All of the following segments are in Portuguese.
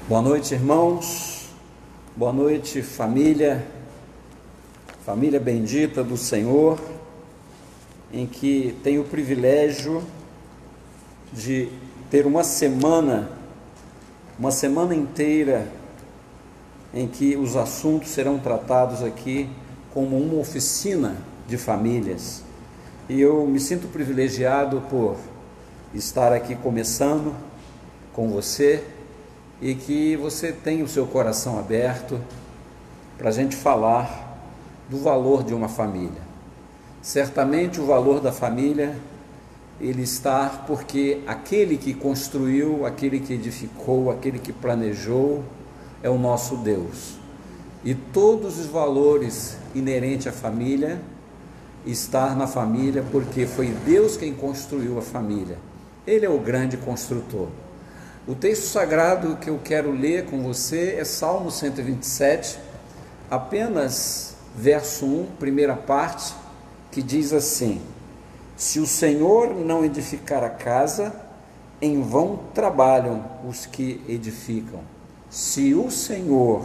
Boa noite, irmãos. Boa noite, família. Família bendita do Senhor, em que tenho o privilégio de ter uma semana inteira em que os assuntos serão tratados aqui como uma oficina de famílias. E eu me sinto privilegiado por estar aqui começando com você e que você tenha o seu coração aberto para a gente falar do valor de uma família. Certamente o valor da família, ele está porque aquele que construiu, aquele que edificou, aquele que planejou, é o nosso Deus. E todos os valores inerentes à família, estar na família, porque foi Deus quem construiu a família. Ele é o grande construtor. O texto sagrado que eu quero ler com você é Salmo 127, apenas verso 1, primeira parte, que diz assim: se o Senhor não edificar a casa, em vão trabalham os que edificam. Se o Senhor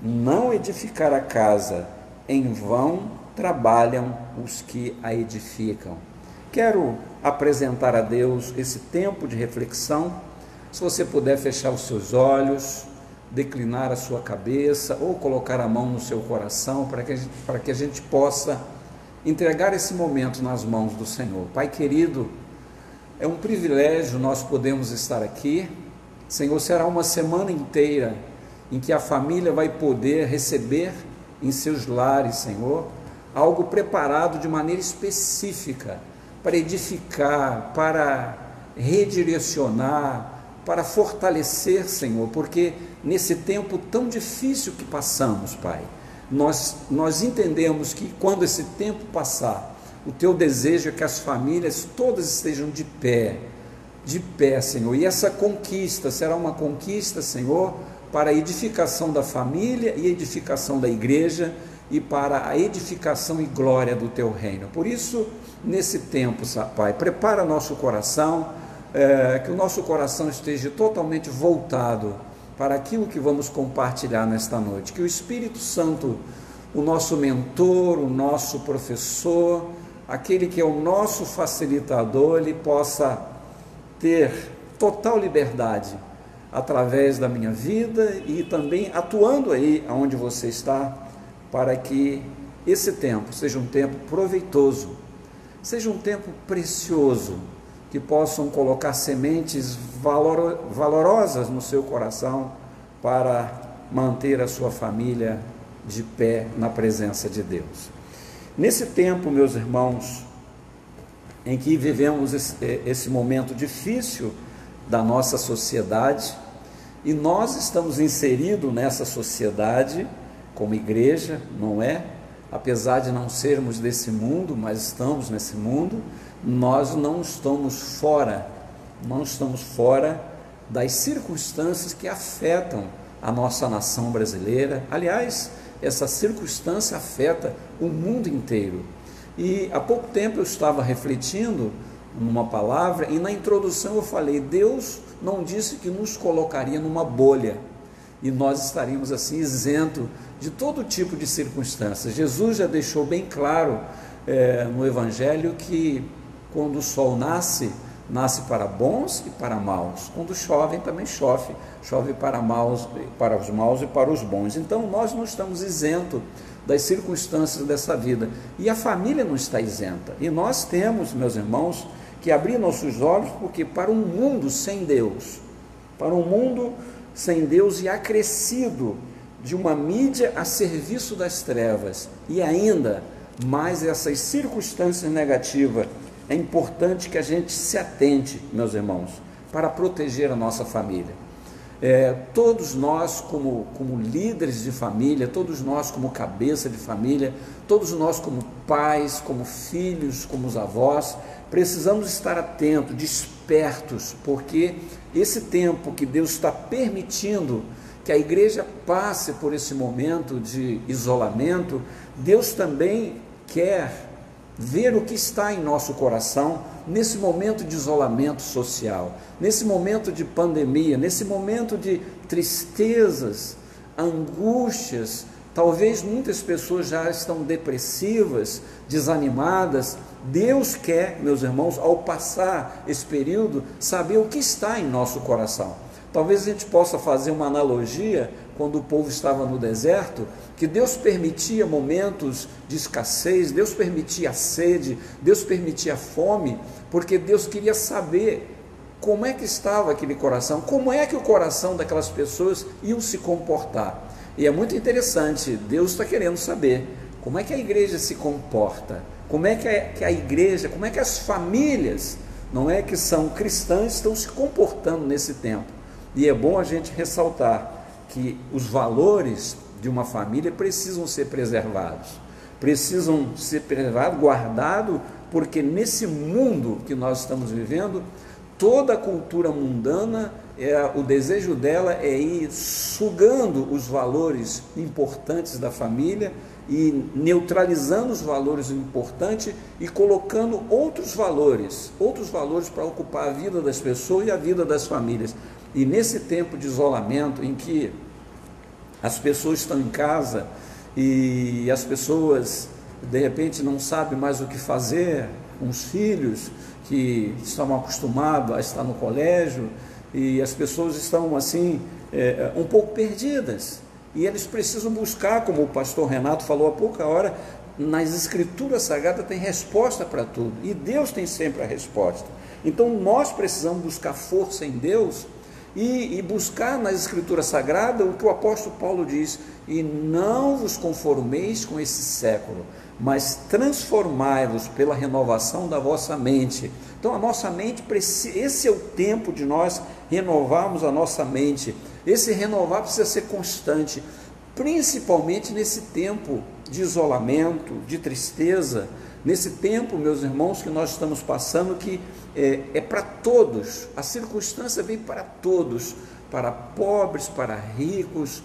não edificar a casa, em vão trabalham os que a edificam. Quero apresentar a Deus esse tempo de reflexão. Se você puder fechar os seus olhos, declinar a sua cabeça ou colocar a mão no seu coração para que a gente possa entregar esse momento nas mãos do Senhor. Pai querido, é um privilégio nós podemos estar aqui. Senhor, será uma semana inteira em que a família vai poder receber em seus lares, Senhor, algo preparado de maneira específica para edificar, para redirecionar, para fortalecer, Senhor, porque nesse tempo tão difícil que passamos, Pai, nós entendemos que quando esse tempo passar, o Teu desejo é que as famílias todas estejam de pé, Senhor, e essa conquista será uma conquista, Senhor, para a edificação da família e edificação da igreja e para a edificação e glória do Teu reino. Por isso, nesse tempo, Pai, prepara nosso coração, que o nosso coração esteja totalmente voltado para aquilo que vamos compartilhar nesta noite, que o Espírito Santo, o nosso mentor, o nosso professor, aquele que é o nosso facilitador, ele possa ter total liberdade através da minha vida e também atuando aí onde você está, para que esse tempo seja um tempo proveitoso, seja um tempo precioso, que possam colocar sementes valorosas no seu coração para manter a sua família de pé na presença de Deus. Nesse tempo, meus irmãos, em que vivemos esse momento difícil da nossa sociedade, e nós estamos inseridos nessa sociedade como igreja, não é? Apesar de não sermos desse mundo, mas estamos nesse mundo, nós não estamos fora das circunstâncias que afetam a nossa nação brasileira. Aliás, essa circunstância afeta o mundo inteiro. E há pouco tempo eu estava refletindo numa palavra e na introdução eu falei, Deus não disse que nos colocaria numa bolha e nós estaríamos assim isento de todo tipo de circunstâncias. Jesus já deixou bem claro no Evangelho que quando o sol nasce para bons e para maus. Quando chove, também chove para os maus e para os bons. Então, nós não estamos isentos das circunstâncias dessa vida. E a família não está isenta. E nós temos, meus irmãos, que abrir nossos olhos, porque para um mundo sem Deus, e acrescido de uma mídia a serviço das trevas, e ainda mais essas circunstâncias negativas, é importante que a gente se atente, meus irmãos, para proteger a nossa família. Todos nós como líderes de família, todos nós como cabeça de família, todos nós como pais, como filhos, como os avós, precisamos estar atentos, despertos, porque esse tempo que Deus está permitindo que a igreja passe por esse momento de isolamento, Deus também quer ver o que está em nosso coração nesse momento de isolamento social, nesse momento de pandemia, nesse momento de tristezas, angústias. Talvez muitas pessoas já estão depressivas, desanimadas. Deus quer, meus irmãos, ao passar esse período, saber o que está em nosso coração. Talvez a gente possa fazer uma analogia, quando o povo estava no deserto, que Deus permitia momentos de escassez, Deus permitia a sede, Deus permitia a fome, porque Deus queria saber como é que estava aquele coração, como é que o coração daquelas pessoas iam se comportar. E é muito interessante, Deus está querendo saber como é que a igreja se comporta, como é que a igreja, como é que as famílias, não é, que são cristãs, estão se comportando nesse tempo. E é bom a gente ressaltar que os valores de uma família precisam ser preservados, guardados, porque nesse mundo que nós estamos vivendo, toda a cultura mundana, o desejo dela é ir sugando os valores importantes da família e neutralizando os valores importantes e colocando outros valores para ocupar a vida das pessoas e a vida das famílias. E nesse tempo de isolamento, em que as pessoas estão em casa e as pessoas de repente não sabem mais o que fazer, uns filhos que estão acostumados a estar no colégio, e as pessoas estão assim, um pouco perdidas, e eles precisam buscar, como o pastor Renato falou há pouca hora, nas escrituras sagradas tem resposta para tudo, e Deus tem sempre a resposta. Então nós precisamos buscar força em Deus, e buscar nas escrituras sagradas o que o apóstolo Paulo diz: e não vos conformeis com esse século, mas transformai-vos pela renovação da vossa mente. Então a nossa mente, esse é o tempo de nós renovarmos a nossa mente. Esse renovar precisa ser constante, principalmente nesse tempo de isolamento, de tristeza, nesse tempo, meus irmãos, que nós estamos passando, que é para todos, a circunstância vem para todos, para pobres, para ricos,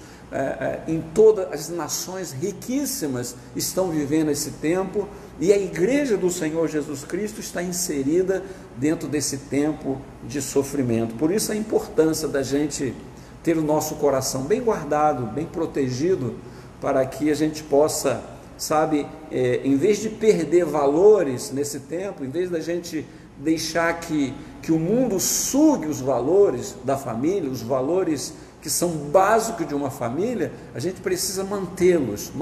em todas as nações riquíssimas estão vivendo esse tempo, e a igreja do Senhor Jesus Cristo está inserida dentro desse tempo de sofrimento. Por isso a importância da gente ter o nosso coração bem guardado, bem protegido, para que a gente possa, sabe, em vez de perder valores nesse tempo, em vez da gente deixar que o mundo sugue os valores da família, os valores que são básicos de uma família, a gente precisa mantê-los,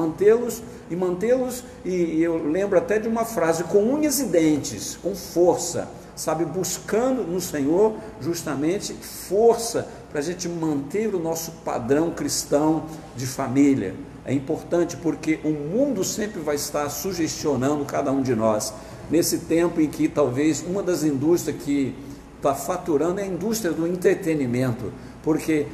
e eu lembro até de uma frase: com unhas e dentes, com força, sabe, buscando no Senhor justamente força para a gente manter o nosso padrão cristão de família. É importante porque o mundo sempre vai estar sugestionando cada um de nós, nesse tempo em que talvez uma das indústrias que está faturando é a indústria do entretenimento, porque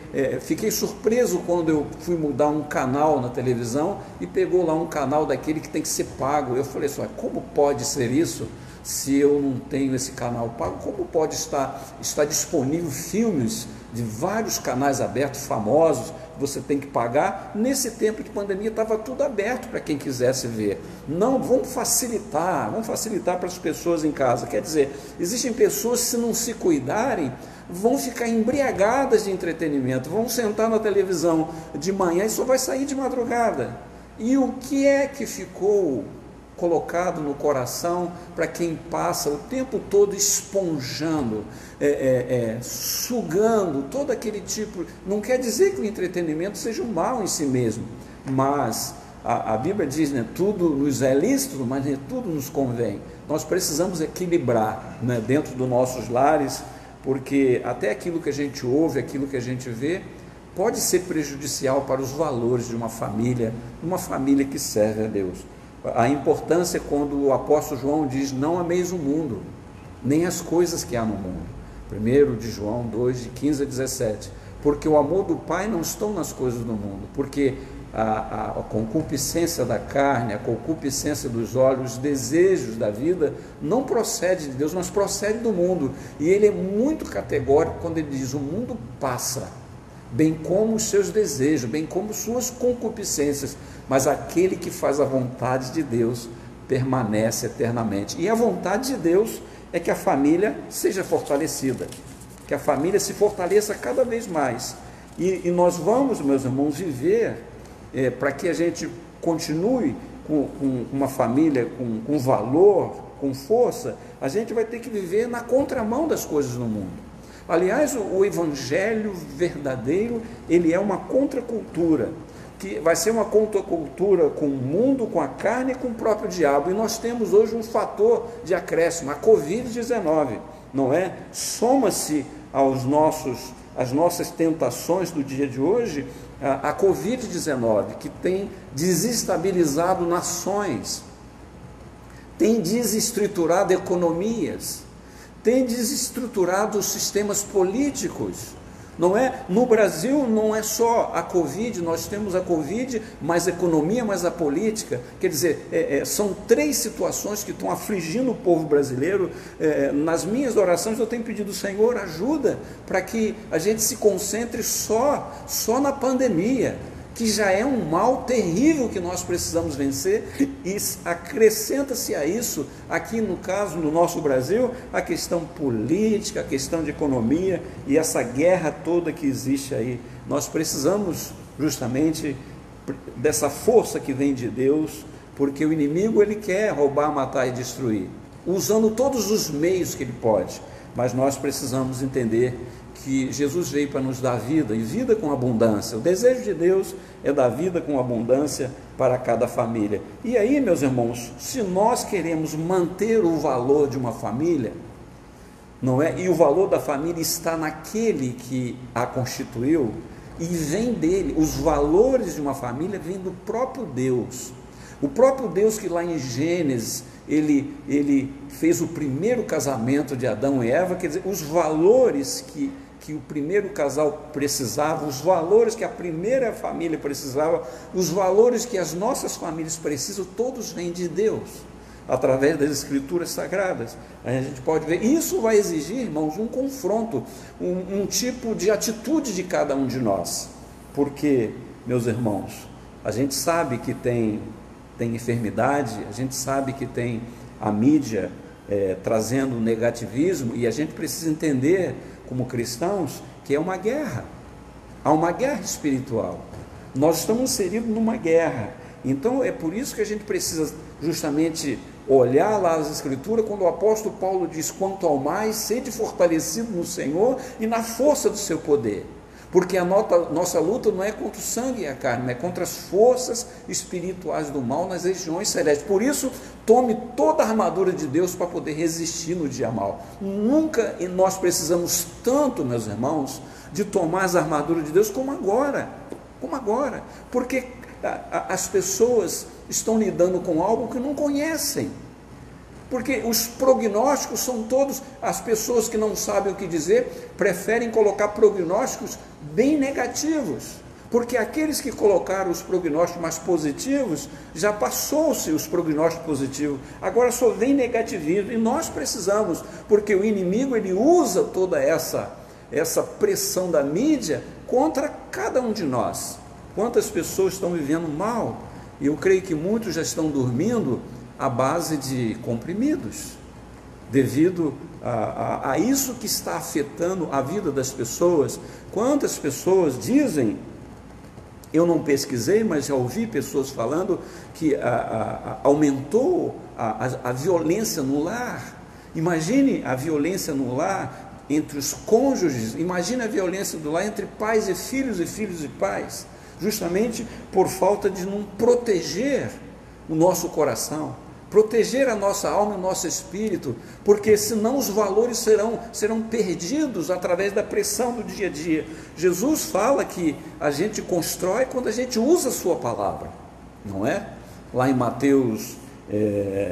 fiquei surpreso quando eu fui mudar um canal na televisão e pegou lá um canal daquele que tem que ser pago. Eu falei assim: como pode ser isso se eu não tenho esse canal pago? Como pode estar disponível filmes de vários canais abertos, famosos, que você tem que pagar? Nesse tempo de pandemia estava tudo aberto para quem quisesse ver. Não, vamos facilitar para as pessoas em casa. Quer dizer, existem pessoas que, se não se cuidarem, vão ficar embriagadas de entretenimento, vão sentar na televisão de manhã e só vai sair de madrugada. E o que é que ficou colocado no coração para quem passa o tempo todo esponjando, sugando todo aquele tipo? Não quer dizer que o entretenimento seja um mal em si mesmo, mas a Bíblia diz, né, tudo nos é lícito, mas nem tudo nos convém. Nós precisamos equilibrar, né, dentro dos nossos lares, porque até aquilo que a gente ouve, aquilo que a gente vê, pode ser prejudicial para os valores de uma família que serve a Deus. A importância, quando o apóstolo João diz: não ameis o mundo, nem as coisas que há no mundo. 1 de João 2, de 15 a 17. Porque o amor do Pai não está nas coisas do mundo, porque a concupiscência da carne, a concupiscência dos olhos, os desejos da vida não procede de Deus, mas procede do mundo. E ele é muito categórico quando ele diz: o mundo passa, bem como os seus desejos, bem como suas concupiscências, mas aquele que faz a vontade de Deus permanece eternamente. E a vontade de Deus é que a família seja fortalecida, que a família se fortaleça cada vez mais. E nós vamos, meus irmãos, viver para que a gente continue com uma família com valor, com força. A gente vai ter que viver na contramão das coisas no mundo. Aliás, o evangelho verdadeiro, ele é uma contracultura, que vai ser uma contracultura com o mundo, com a carne e com o próprio diabo. E nós temos hoje um fator de acréscimo, a Covid-19, não é? Soma-se às nossas tentações do dia de hoje, a Covid-19, que tem desestabilizado nações, tem desestruturado economias, tem desestruturado os sistemas políticos, não é? No Brasil não é só a Covid, nós temos a Covid, mais a economia, mais a política, quer dizer, são três situações que estão afligindo o povo brasileiro. Nas minhas orações eu tenho pedido, Senhor, ajuda para que a gente se concentre só na pandemia, que já é um mal terrível que nós precisamos vencer, e acrescenta-se a isso, aqui no caso, no nosso Brasil, a questão política, a questão de economia e essa guerra toda que existe aí. Nós precisamos justamente dessa força que vem de Deus, porque o inimigo ele quer roubar, matar e destruir, usando todos os meios que ele pode, mas nós precisamos entender que Jesus veio para nos dar vida, e vida com abundância. O desejo de Deus é dar vida com abundância para cada família. E aí, meus irmãos, se nós queremos manter o valor de uma família, não é? E o valor da família está naquele que a constituiu, e vem dele. Os valores de uma família vêm do próprio Deus. O próprio Deus que lá em Gênesis, ele fez o primeiro casamento de Adão e Eva, quer dizer, os valores que o primeiro casal precisava, os valores que a primeira família precisava, os valores que as nossas famílias precisam, todos vêm de Deus, através das Escrituras Sagradas. A gente pode ver, isso vai exigir, irmãos, um confronto, um tipo de atitude de cada um de nós, porque, meus irmãos, a gente sabe que tem enfermidade, a gente sabe que tem a mídia trazendo negativismo, e a gente precisa entender, como cristãos, que é uma guerra, há uma guerra espiritual, nós estamos inseridos numa guerra. Então é por isso que a gente precisa justamente olhar lá as Escrituras, quando o apóstolo Paulo diz, quanto ao mais, sede fortalecido no Senhor e na força do seu poder, porque a nossa luta não é contra o sangue e a carne, é contra as forças espirituais do mal nas regiões celestes. Por isso, tome toda a armadura de Deus para poder resistir no dia mal. Nunca nós precisamos tanto, meus irmãos, de tomar as armaduras de Deus como agora, porque as pessoas estão lidando com algo que não conhecem. Porque os prognósticos são todos, as pessoas que não sabem o que dizer, preferem colocar prognósticos bem negativos, porque aqueles que colocaram os prognósticos mais positivos, já passou-se os prognósticos positivos, agora só vem negativismo, e nós precisamos, porque o inimigo ele usa toda essa pressão da mídia contra cada um de nós. Quantas pessoas estão vivendo mal, e eu creio que muitos já estão dormindo à base de comprimidos, devido a isso que está afetando a vida das pessoas. Quantas pessoas dizem, eu não pesquisei, mas já ouvi pessoas falando que aumentou a violência no lar. Imagine a violência no lar entre os cônjuges, imagine a violência do lar entre pais e filhos e pais, justamente por falta de não proteger o nosso coração, proteger a nossa alma e o nosso espírito, porque senão os valores serão perdidos através da pressão do dia a dia. Jesus fala que a gente constrói quando a gente usa a sua palavra, não é? Lá em Mateus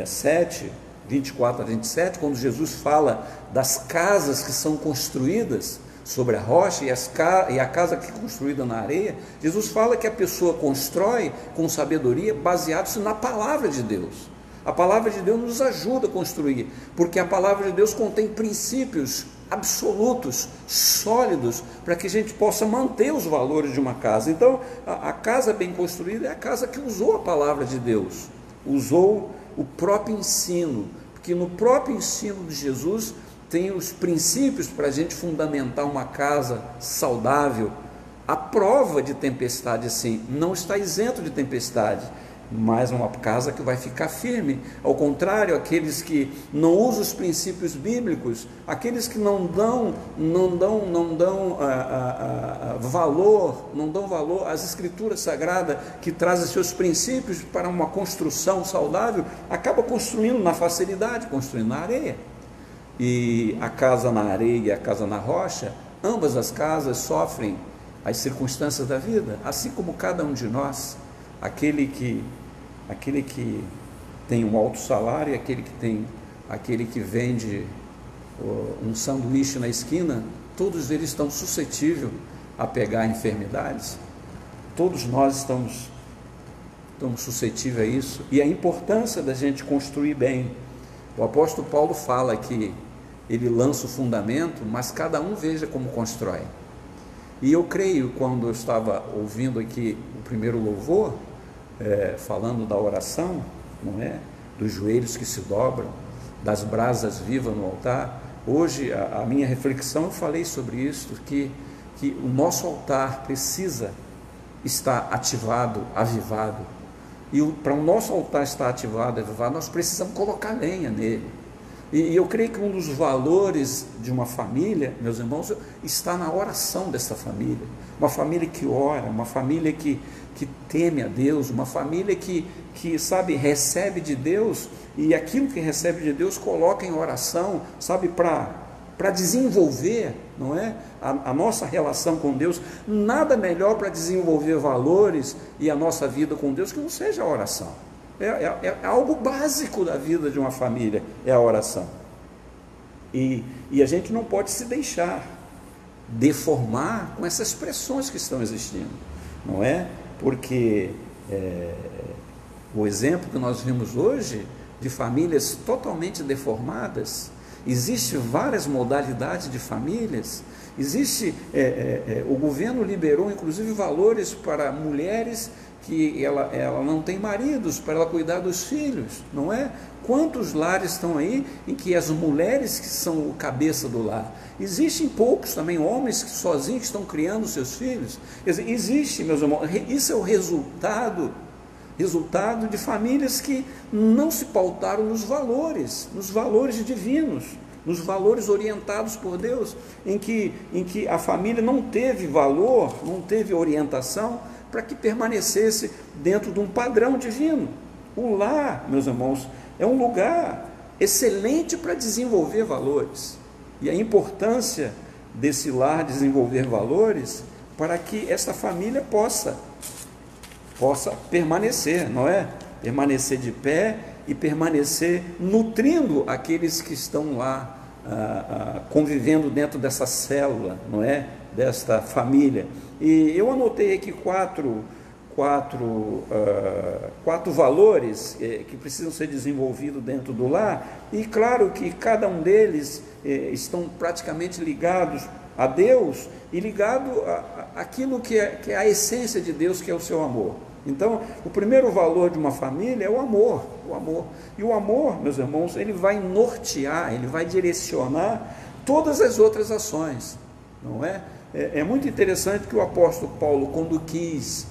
7, 24 a 27, quando Jesus fala das casas que são construídas sobre a rocha e a casa que é construída na areia, Jesus fala que a pessoa constrói com sabedoria baseado-se na palavra de Deus. A palavra de Deus nos ajuda a construir, porque a palavra de Deus contém princípios absolutos, sólidos, para que a gente possa manter os valores de uma casa. Então, a casa bem construída é a casa que usou a palavra de Deus, usou o próprio ensino, porque no próprio ensino de Jesus tem os princípios para a gente fundamentar uma casa saudável. A prova de tempestade, sim, não está isento de tempestade, mas uma casa que vai ficar firme. Ao contrário, aqueles que não usam os princípios bíblicos, aqueles que não dão valor às escrituras sagradas, que trazem seus princípios para uma construção saudável, acaba construindo na facilidade, construindo na areia. E a casa na areia e a casa na rocha, ambas as casas sofrem as circunstâncias da vida, assim como cada um de nós. Aquele que tem um alto salário e aquele que vende um sanduíche na esquina, todos eles estão suscetíveis a pegar enfermidades. Todos nós estamos suscetíveis a isso, e a importância da gente construir bem. O apóstolo Paulo fala que ele lança o fundamento, mas cada um veja como constrói. E eu creio, quando eu estava ouvindo aqui o primeiro louvor, falando da oração, não é? Dos joelhos que se dobram, das brasas vivas no altar. Hoje, a minha reflexão, eu falei sobre isso, que o nosso altar precisa estar ativado, avivado. E para o nosso altar estar ativado, avivado, nós precisamos colocar lenha nele. E eu creio que um dos valores de uma família, meus irmãos, está na oração dessa família. Uma família que ora, uma família que teme a Deus, uma família que sabe, recebe de Deus, e aquilo que recebe de Deus coloca em oração, sabe, para desenvolver, não é? A nossa relação com Deus. Nada melhor para desenvolver valores e a nossa vida com Deus que não seja a oração. É algo básico da vida de uma família, é a oração. E a gente não pode se deixar deformar com essas pressões que estão existindo, não é? Porque o exemplo que nós vimos hoje de famílias totalmente deformadas, existe várias modalidades de famílias, o governo liberou inclusive valores para mulheres que ela não tem maridos, para ela cuidar dos filhos, não é? Quantos lares estão aí em que as mulheres que são o cabeça do lar? Existem poucos também homens que sozinhos estão criando seus filhos. Existe, meus irmãos, isso é o resultado de famílias que não se pautaram nos valores divinos, nos valores orientados por Deus, em que a família não teve valor, não teve orientação para que permanecesse dentro de um padrão divino. O lar, meus irmãos, é um lugar excelente para desenvolver valores, e a importância desse lar desenvolver valores para que essa família possa permanecer, não é? Permanecer de pé e permanecer nutrindo aqueles que estão lá convivendo dentro dessa célula, não é? Desta família. E eu anotei aqui quatro valores que precisam ser desenvolvidos dentro do lar, e claro que cada um deles estão praticamente ligados a Deus e ligado àquilo que é a essência de Deus, que é o seu amor. Então, o primeiro valor de uma família é o amor. E o amor, meus irmãos, ele vai nortear, ele vai direcionar todas as outras ações, não é? É muito interessante que o apóstolo Paulo, quando quis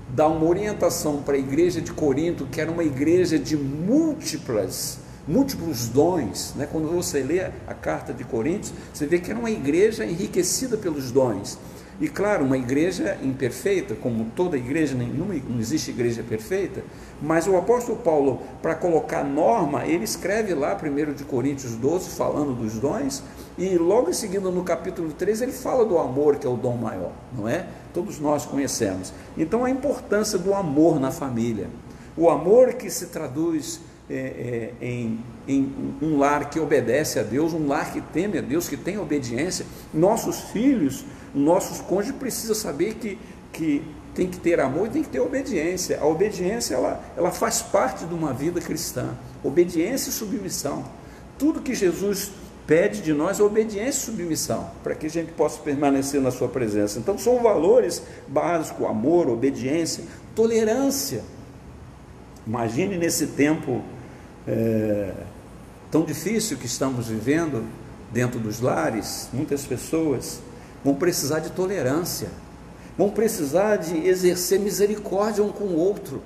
dar uma orientação para a igreja de Corinto, que era uma igreja de múltiplos dons, né? Quando você lê a carta de Coríntios, você vê que era uma igreja enriquecida pelos dons. E claro, uma igreja imperfeita, como toda igreja, não existe igreja perfeita, mas o apóstolo Paulo, para colocar norma, ele escreve lá 1 de Coríntios 12, falando dos dons, e logo em seguida no capítulo 3 ele fala do amor, que é o dom maior, não é? Todos nós conhecemos. Então a importância do amor na família, o amor que se traduz em um lar que obedece a Deus, um lar que teme a Deus, que tem obediência. Nossos filhos, nossos cônjuges precisam saber que tem que ter amor e tem que ter obediência. A obediência ela faz parte de uma vida cristã. Obediência e submissão. Tudo que Jesus pede de nós é obediência e submissão, para que a gente possa permanecer na sua presença. Então são valores básicos: amor, obediência, tolerância. Imagine nesse tempo tão difícil que estamos vivendo dentro dos lares, muitas pessoas vão precisar de tolerância, vão precisar de exercer misericórdia um com o outro,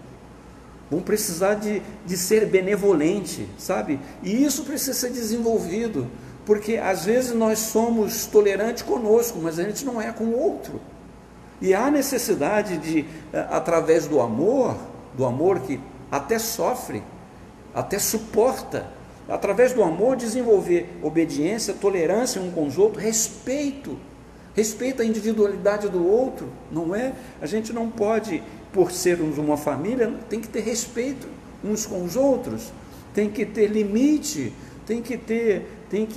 vão precisar de ser benevolente, sabe? E isso precisa ser desenvolvido, porque às vezes nós somos tolerantes conosco, mas a gente não é com o outro. E há necessidade de, através do amor que até sofre, até suporta, através do amor desenvolver obediência, tolerância um com os outros, respeito a individualidade do outro, não é? A gente não pode, por sermos uma família, tem que ter respeito uns com os outros, tem que ter limite,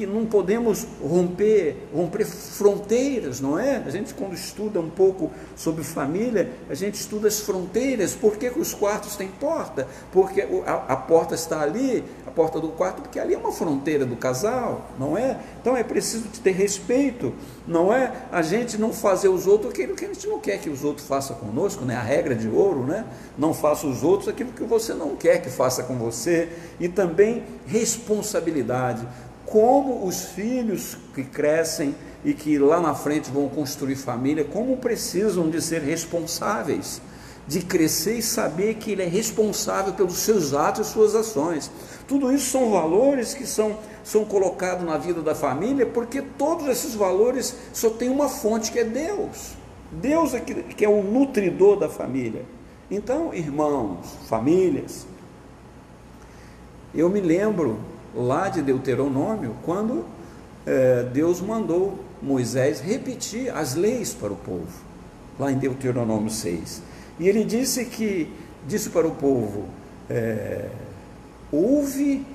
não podemos romper fronteiras, não é? A gente, quando estuda um pouco sobre família, a gente estuda as fronteiras. Por que os quartos têm porta? Porque a porta está ali, a porta do quarto, porque ali é uma fronteira do casal, não é? Então é preciso ter respeito, não é? A gente não fazer os outros aquilo que a gente não quer que os outros façam conosco, né? A regra de ouro, né? Não faça os outros aquilo que você não quer que faça com você. E também responsabilidade. Como os filhos que crescem e que lá na frente vão construir família, como precisam de ser responsáveis, de crescer e saber que ele é responsável pelos seus atos e suas ações. Tudo isso são valores que são colocados na vida da família, porque todos esses valores só tem uma fonte, que é Deus. Deus é que é o nutridor da família. Então, irmãos, famílias, eu me lembro lá de Deuteronômio, quando Deus mandou Moisés repetir as leis para o povo, lá em Deuteronômio 6, e ele disse para o povo, ouve,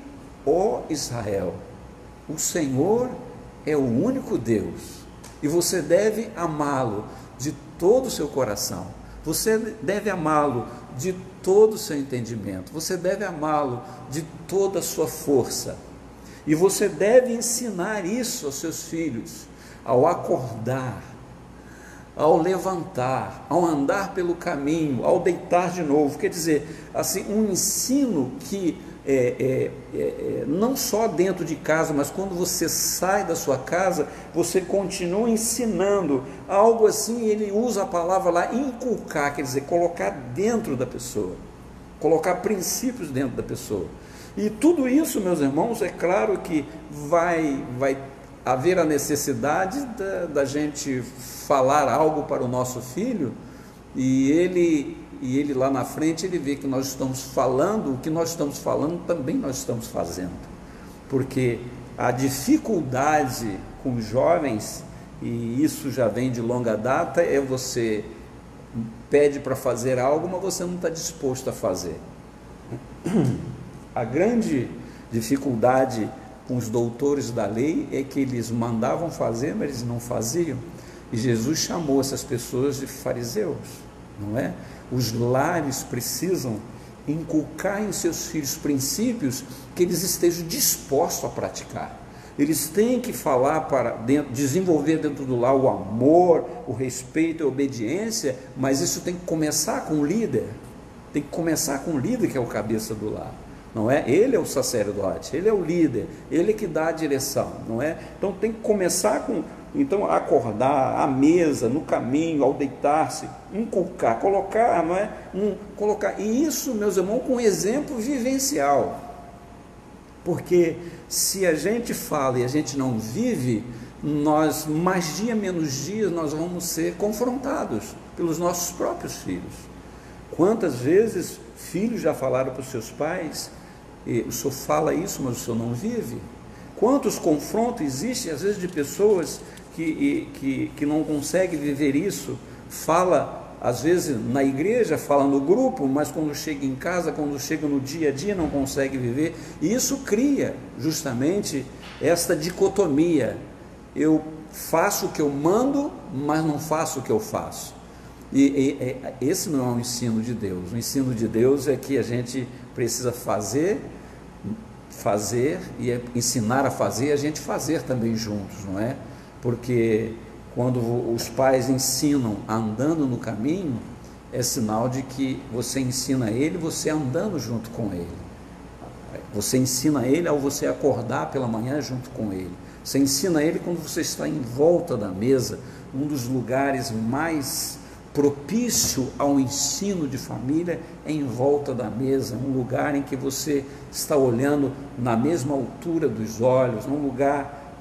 ó Israel, o Senhor é o único Deus, e você deve amá-lo de todo o seu coração, você deve amá-lo de todo o seu entendimento, você deve amá-lo de toda a sua força, e você deve ensinar isso aos seus filhos, ao acordar, ao levantar, ao andar pelo caminho, ao deitar de novo. Quer dizer, assim, um ensino que não só dentro de casa, mas quando você sai da sua casa, você continua ensinando algo assim. Ele usa a palavra lá, inculcar, quer dizer, colocar dentro da pessoa, colocar princípios dentro da pessoa. E tudo isso, meus irmãos, é claro que vai haver a necessidade da gente falar algo para o nosso filho, e ele lá na frente, ele vê que nós estamos falando, o que nós estamos falando também nós estamos fazendo, porque a dificuldade com os jovens, e isso já vem de longa data, é você pede para fazer algo, mas você não está disposto a fazer. A grande dificuldade com os doutores da lei é que eles mandavam fazer, mas eles não faziam, e Jesus chamou essas pessoas de fariseus, não é? Os lares precisam inculcar em seus filhos princípios que eles estejam dispostos a praticar. Eles têm que falar desenvolver dentro do lar o amor, o respeito e a obediência, mas isso tem que começar com o líder, tem que começar com o líder, que é o cabeça do lar, não é? Ele é o sacerdote, ele é o líder, ele que dá a direção, não é? Então tem que começar com, acordar à mesa, no caminho, ao deitar-se, inculcar, colocar, não é? Colocar, e isso, meus irmãos, com exemplo vivencial, porque se a gente fala e a gente não vive, nós, mais dia menos dia, nós vamos ser confrontados pelos nossos próprios filhos. Quantas vezes filhos já falaram para os seus pais, o senhor fala isso, mas o senhor não vive? Quantos confrontos existem, às vezes, de pessoas que não conseguem viver isso? Fala, às vezes, na igreja, fala no grupo, mas quando chega em casa, quando chega no dia a dia, não consegue viver. E isso cria, justamente, esta dicotomia. Eu faço o que eu mando, mas não faço o que eu faço. E esse não é o ensino de Deus. O ensino de Deus é que a gente precisa fazer e ensinar a fazer, a gente fazer também juntos, não é? Porque quando os pais ensinam andando no caminho, é sinal de que você ensina ele, você andando junto com ele. Você ensina ele ao você acordar pela manhã junto com ele. Você ensina ele quando você está em volta da mesa, um dos lugares mais propício ao ensino de família é em volta da mesa, um lugar em que você está olhando na mesma altura dos olhos, um lugar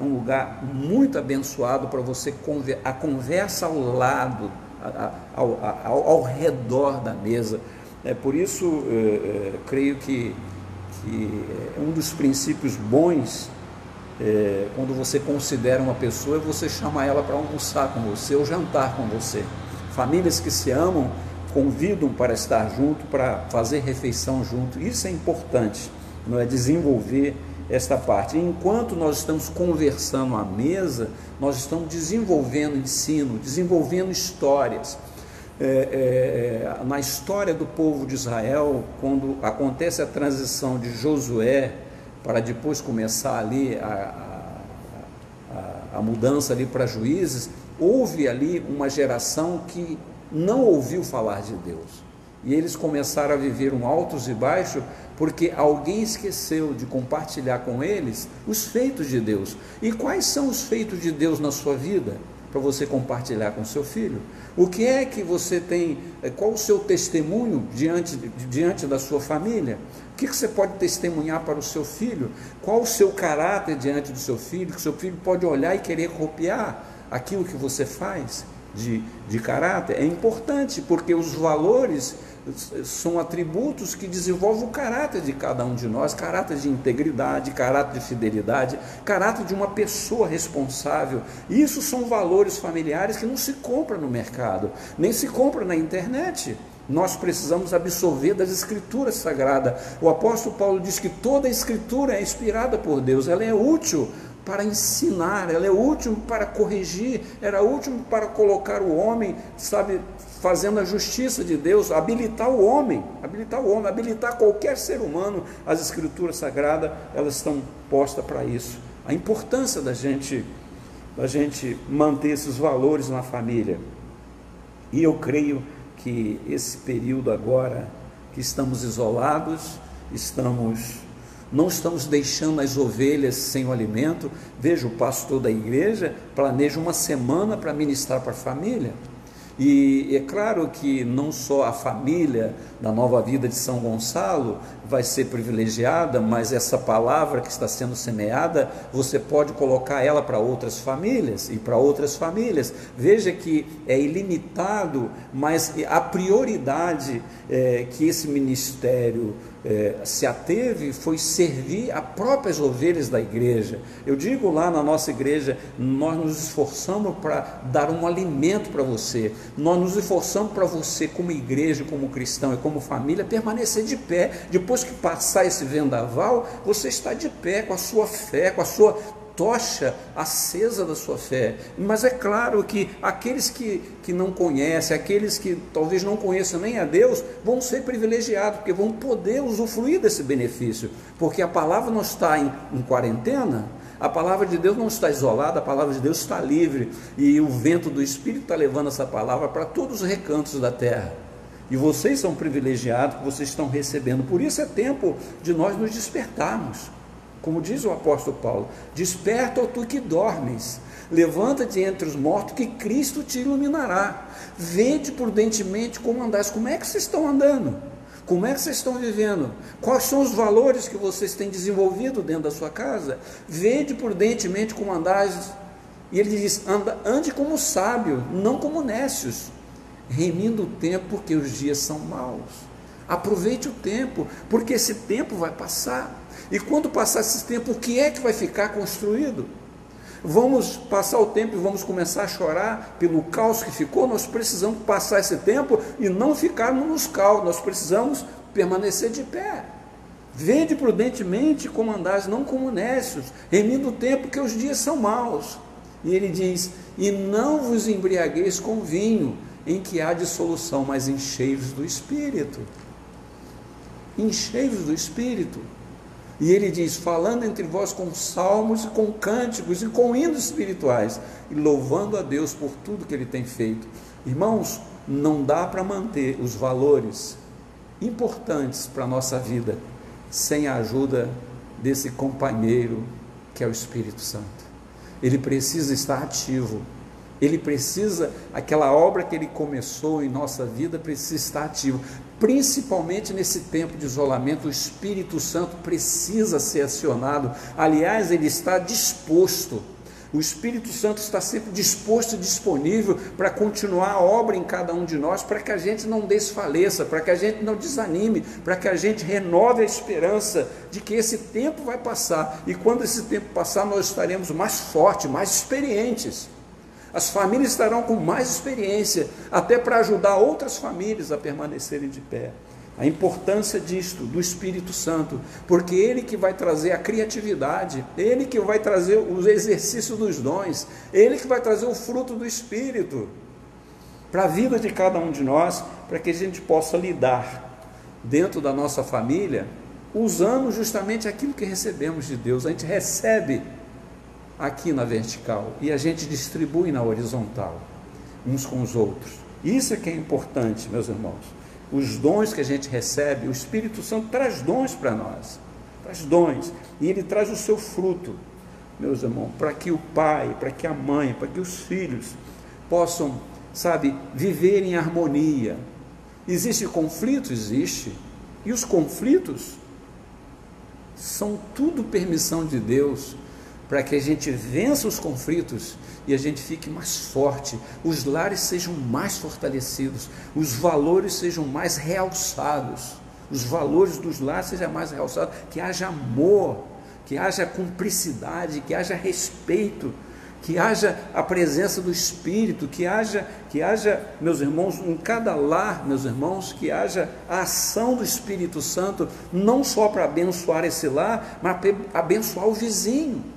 muito abençoado para você, a conversa ao lado, ao redor da mesa. Por isso, creio que um dos princípios bons, quando você considera uma pessoa, é você chamar ela para almoçar com você ou jantar com você. Famílias que se amam convidam para estar junto, para fazer refeição junto. Isso é importante, não é? Desenvolver esta parte. E enquanto nós estamos conversando à mesa, nós estamos desenvolvendo ensino, desenvolvendo histórias. Na história do povo de Israel, quando acontece a transição de Josué para depois começar ali a mudança ali para Juízes, houve ali uma geração que não ouviu falar de Deus, e eles começaram a viver um altos e baixos, porque alguém esqueceu de compartilhar com eles os feitos de Deus. E quais são os feitos de Deus na sua vida, para você compartilhar com seu filho? O que é que você tem, qual o seu testemunho diante da sua família? O que você pode testemunhar para o seu filho? Qual o seu caráter diante do seu filho, que o seu filho pode olhar e querer copiar aquilo que você faz de caráter? É importante, porque os valores são atributos que desenvolvem o caráter de cada um de nós, caráter de integridade, caráter de fidelidade, caráter de uma pessoa responsável. Isso são valores familiares que não se compra no mercado, nem se compra na internet. Nós precisamos absorver das Escrituras Sagradas. O apóstolo Paulo diz que toda a Escritura é inspirada por Deus, ela é útil para ensinar, ela é útil para corrigir, era útil para colocar o homem, fazendo a justiça de Deus, habilitar o homem, habilitar qualquer ser humano. As Escrituras Sagradas, elas estão postas para isso. A importância da gente manter esses valores na família. E eu creio que esse período agora, que estamos isolados, não estamos deixando as ovelhas sem o alimento. Veja, o pastor da igreja planeja uma semana para ministrar para a família. E é claro que não só a família da Nova Vida de São Gonçalo vai ser privilegiada, mas essa palavra que está sendo semeada, você pode colocar ela para outras famílias e para outras famílias. Veja que é ilimitado, mas a prioridade que esse ministério se ateve foi servir a próprias ovelhas da igreja. Eu digo lá na nossa igreja, nós nos esforçamos para dar um alimento para você, nós nos esforçamos para você, como igreja, como cristão e como família, permanecer de pé. Depois que passar esse vendaval, você está de pé com a sua fé, com a sua tocha acesa da sua fé. Mas é claro que aqueles que não conhecem, aqueles que talvez não conheçam nem a Deus, vão ser privilegiados, porque vão poder usufruir desse benefício, porque a palavra não está em quarentena, a palavra de Deus não está isolada, a palavra de Deus está livre, e o vento do Espírito está levando essa palavra para todos os recantos da terra, e vocês são privilegiados, que vocês estão recebendo. Por isso é tempo de nós nos despertarmos. Como diz o apóstolo Paulo: desperta, ó tu que dormes, levanta-te entre os mortos, que Cristo te iluminará. Vede prudentemente como andais. Como é que vocês estão andando? Como é que vocês estão vivendo? Quais são os valores que vocês têm desenvolvido dentro da sua casa? Vede prudentemente como andais. E ele diz: ande como sábio, não como nécios, remindo o tempo, porque os dias são maus. Aproveite o tempo, porque esse tempo vai passar. E quando passar esse tempo, o que é que vai ficar construído? Vamos passar o tempo e vamos começar a chorar pelo caos que ficou? Nós precisamos passar esse tempo e não ficarmos nos caos, nós precisamos permanecer de pé. Vede prudentemente como andais, não como nécios, remindo o tempo, que os dias são maus. E ele diz: e não vos embriagueis com vinho, em que há dissolução, mas enchei-vos do Espírito. Enchei-vos do Espírito. E ele diz: falando entre vós com salmos, com cânticos e com hinos espirituais, e louvando a Deus por tudo que Ele tem feito. Irmãos, não dá para manter os valores importantes para a nossa vida sem a ajuda desse companheiro que é o Espírito Santo. Ele precisa estar ativo. Ele precisa, aquela obra que ele começou em nossa vida precisa estar ativo. Principalmente nesse tempo de isolamento, o Espírito Santo precisa ser acionado. Aliás, ele está disposto. O Espírito Santo está sempre disposto e disponível para continuar a obra em cada um de nós, para que a gente não desfaleça, para que a gente não desanime, para que a gente renove a esperança de que esse tempo vai passar. E quando esse tempo passar, nós estaremos mais fortes, mais experientes. As famílias estarão com mais experiência, até para ajudar outras famílias a permanecerem de pé. A importância disto, do Espírito Santo, porque Ele que vai trazer a criatividade, Ele que vai trazer o exercício dos dons, Ele que vai trazer o fruto do Espírito para a vida de cada um de nós, para que a gente possa lidar dentro da nossa família, usando justamente aquilo que recebemos de Deus. A gente recebe aqui na vertical e a gente distribui na horizontal, uns com os outros. Isso é que é importante, meus irmãos. Os dons que a gente recebe, o Espírito Santo traz dons para nós, traz dons, e ele traz o seu fruto, meus irmãos, para que o pai, para que a mãe, para que os filhos possam, viver em harmonia. Existe conflito? Existe, e os conflitos são tudo permissão de Deus, para que a gente vença os conflitos e a gente fique mais forte, os lares sejam mais fortalecidos, os valores sejam mais realçados, os valores dos lares sejam mais realçados, que haja amor, que haja cumplicidade, que haja respeito, que haja a presença do Espírito, que haja, meus irmãos, em cada lar, meus irmãos, que haja a ação do Espírito Santo, não só para abençoar esse lar, mas para abençoar o vizinho.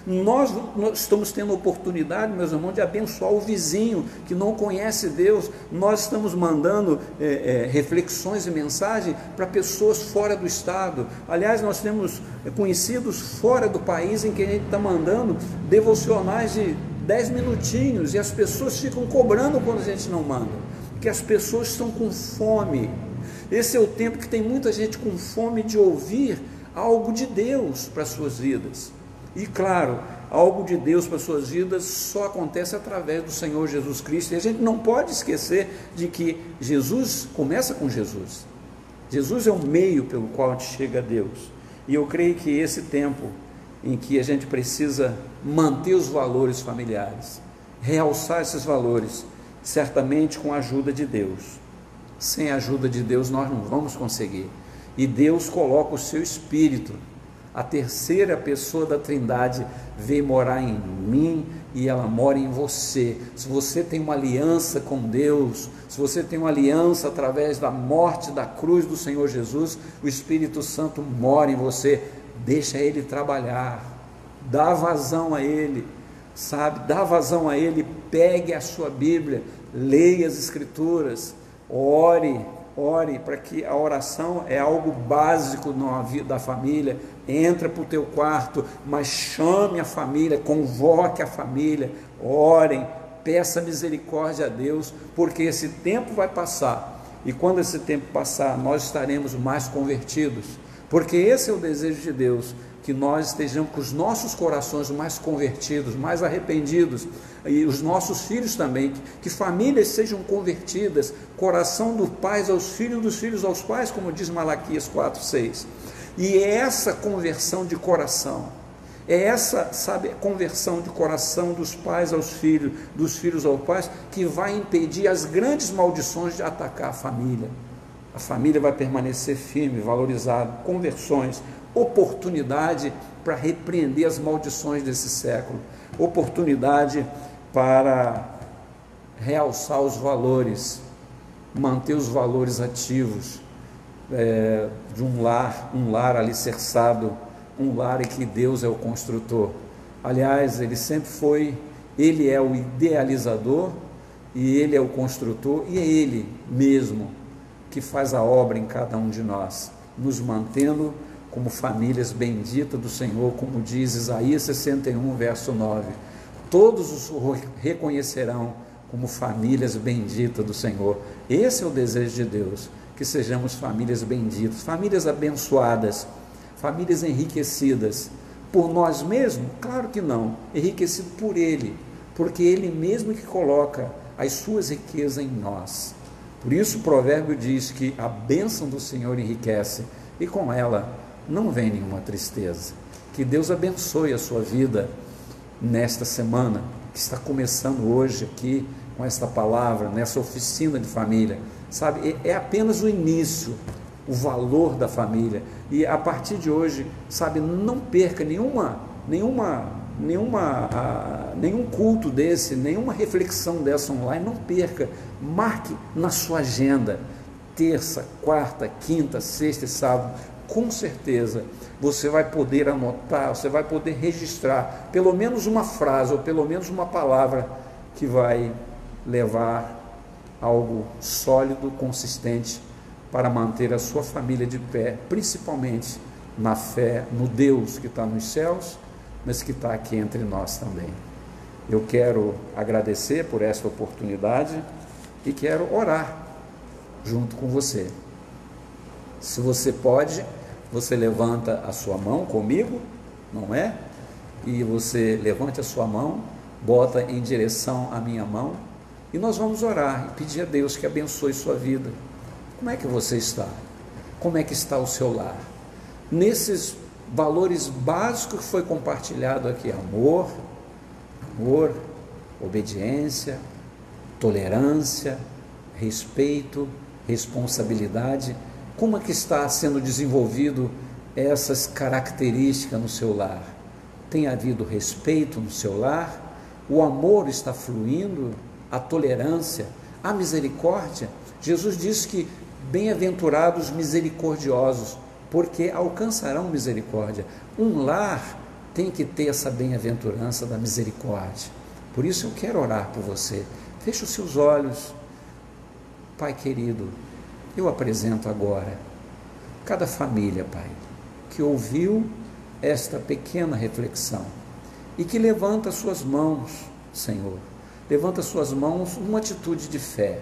Nós estamos tendo a oportunidade, meus irmãos, de abençoar o vizinho que não conhece Deus. Nós estamos mandando reflexões e mensagens para pessoas fora do estado. Aliás, nós temos conhecidos fora do país em que a gente está mandando devocionais de 10 minutinhos e as pessoas ficam cobrando quando a gente não manda, porque as pessoas estão com fome. Esse é o tempo que tem muita gente com fome de ouvir algo de Deus para as suas vidas. E claro, algo de Deus para as suas vidas só acontece através do Senhor Jesus Cristo. E a gente não pode esquecer de que Jesus começa com Jesus. Jesus é o meio pelo qual a gente chega a Deus. E eu creio que esse tempo em que a gente precisa manter os valores familiares, realçar esses valores, certamente com a ajuda de Deus. Sem a ajuda de Deus nós não vamos conseguir. E Deus coloca o seu Espírito. A terceira pessoa da Trindade veio morar em mim e ela mora em você. Se você tem uma aliança com Deus, se você tem uma aliança através da morte da cruz do Senhor Jesus, o Espírito Santo mora em você. Deixa Ele trabalhar, dá vazão a Ele, dá vazão a Ele. Pegue a sua Bíblia, leia as Escrituras, ore para que a oração é algo básico na vida da família. Entra para o teu quarto, mas chame a família, convoque a família, orem, peça misericórdia a Deus, porque esse tempo vai passar, e quando esse tempo passar, nós estaremos mais convertidos, porque esse é o desejo de Deus, que nós estejamos com os nossos corações mais convertidos, mais arrependidos, e os nossos filhos também, que famílias sejam convertidas, coração dos pais aos filhos, dos filhos aos pais, como diz Malaquias 4:6. E é essa conversão de coração, é essa, conversão de coração dos pais aos filhos, dos filhos aos pais, que vai impedir as grandes maldições de atacar a família. A família vai permanecer firme, valorizada, conversões, oportunidade para repreender as maldições desse século, oportunidade para realçar os valores, manter os valores ativos, de um lar alicerçado, um lar em que Deus é o construtor. Aliás, Ele é o idealizador, e Ele é o construtor, e é Ele mesmo que faz a obra em cada um de nós, nos mantendo como famílias benditas do Senhor, como diz Isaías 61, verso 9. Todos os reconhecerão como famílias benditas do Senhor. Esse é o desejo de Deus, que sejamos famílias benditas, famílias abençoadas, famílias enriquecidas. Por nós mesmos? Claro que não, enriquecido por Ele, porque Ele mesmo que coloca as suas riquezas em nós. Por isso o provérbio diz que a bênção do Senhor enriquece, e com ela não vem nenhuma tristeza. Que Deus abençoe a sua vida nesta semana, que está começando hoje aqui, com esta palavra, nessa oficina de família. Sabe, é apenas o início, o valor da família, e a partir de hoje, sabe, não perca nenhum culto desse, nenhuma reflexão dessa online, não perca, marque na sua agenda, terça, quarta, quinta, sexta e sábado, com certeza você vai poder anotar, você vai poder registrar pelo menos uma frase ou pelo menos uma palavra que vai levar algo sólido, consistente para manter a sua família de pé, principalmente na fé no Deus que está nos céus, mas que está aqui entre nós também. Eu quero agradecer por esta oportunidade e quero orar junto com você. Se você pode, você levanta a sua mão comigo, não é? E você levante a sua mão, bota em direção à minha mão, e nós vamos orar e pedir a Deus que abençoe sua vida. Como é que você está? Como é que está o seu lar? Nesses valores básicos que foi compartilhado aqui: amor, obediência, tolerância, respeito, responsabilidade. Como é que está sendo desenvolvido essas características no seu lar? Tem havido respeito no seu lar? O amor está fluindo? A tolerância? A misericórdia? Jesus disse que bem-aventurados misericordiosos, porque alcançarão misericórdia. Um lar tem que ter essa bem-aventurança da misericórdia. Por isso eu quero orar por você. Feche os seus olhos. Pai querido, eu apresento agora cada família, Pai, que ouviu esta pequena reflexão e que levanta suas mãos, Senhor, levanta suas mãos numa atitude de fé.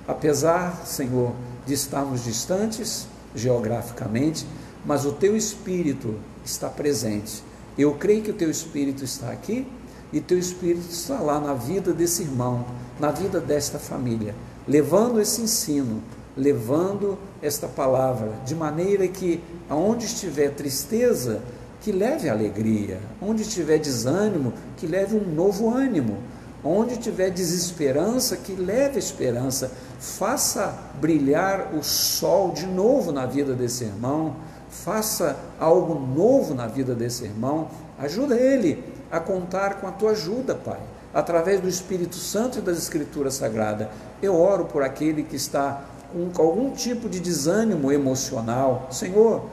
Apesar, Senhor, de estarmos distantes geograficamente, mas o Teu Espírito está presente. Eu creio que o Teu Espírito está aqui e Teu Espírito está lá na vida desse irmão, na vida desta família, levando esse ensino, levando esta palavra, de maneira que aonde estiver tristeza, que leve alegria, onde estiver desânimo, que leve um novo ânimo, onde tiver desesperança, que leve esperança, faça brilhar o sol de novo na vida desse irmão, faça algo novo na vida desse irmão, ajuda ele a contar com a tua ajuda, Pai, através do Espírito Santo e das Escrituras Sagradas. Eu oro por aquele que está com algum tipo de desânimo emocional. Senhor,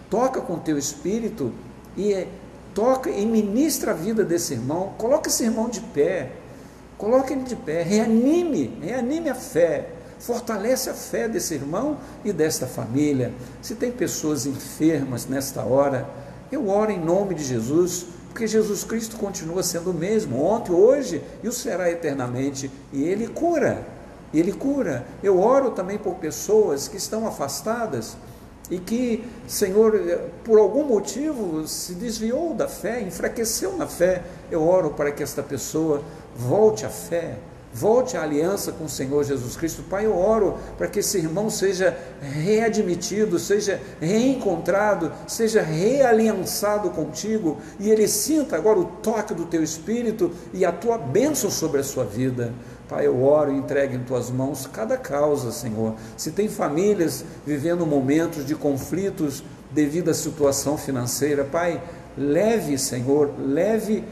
toca com teu Espírito e toca e ministra a vida desse irmão, coloca esse irmão de pé, coloca ele de pé, reanime a fé, fortalece a fé desse irmão e desta família. Se tem pessoas enfermas nesta hora, eu oro em nome de Jesus, porque Jesus Cristo continua sendo o mesmo, ontem, hoje e o será eternamente, e Ele cura, Eu oro também por pessoas que estão afastadas, e que, Senhor, por algum motivo se desviou da fé, enfraqueceu na fé. Eu oro para que esta pessoa volte à fé, volte à aliança com o Senhor Jesus Cristo. Pai, eu oro para que esse irmão seja readmitido, seja reencontrado, seja realiançado contigo, e ele sinta agora o toque do teu Espírito e a tua bênção sobre a sua vida. Pai, eu oro e entrego em tuas mãos cada causa, Senhor. Se tem famílias vivendo momentos de conflitos devido à situação financeira, Pai, leve, Senhor, leve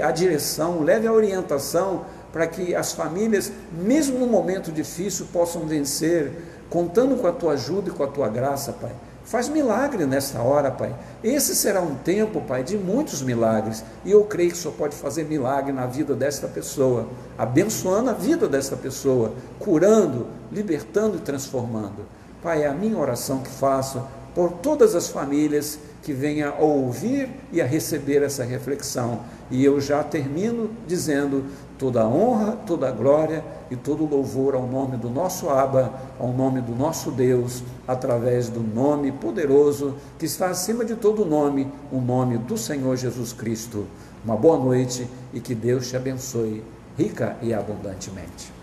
a direção, leve a orientação, para que as famílias, mesmo no momento difícil, possam vencer, contando com a tua ajuda e com a tua graça, Pai. Faz milagre nesta hora, Pai. Esse será um tempo, Pai, de muitos milagres, e eu creio que o Senhor pode fazer milagre na vida desta pessoa, abençoando a vida desta pessoa, curando, libertando e transformando. Pai, é a minha oração que faço por todas as famílias que venham a ouvir e a receber essa reflexão, E eu já termino dizendo: toda a honra, toda a glória e todo o louvor ao nome do nosso Abba, ao nome do nosso Deus, através do nome poderoso que está acima de todo nome, o nome do Senhor Jesus Cristo. Uma boa noite e que Deus te abençoe rica e abundantemente.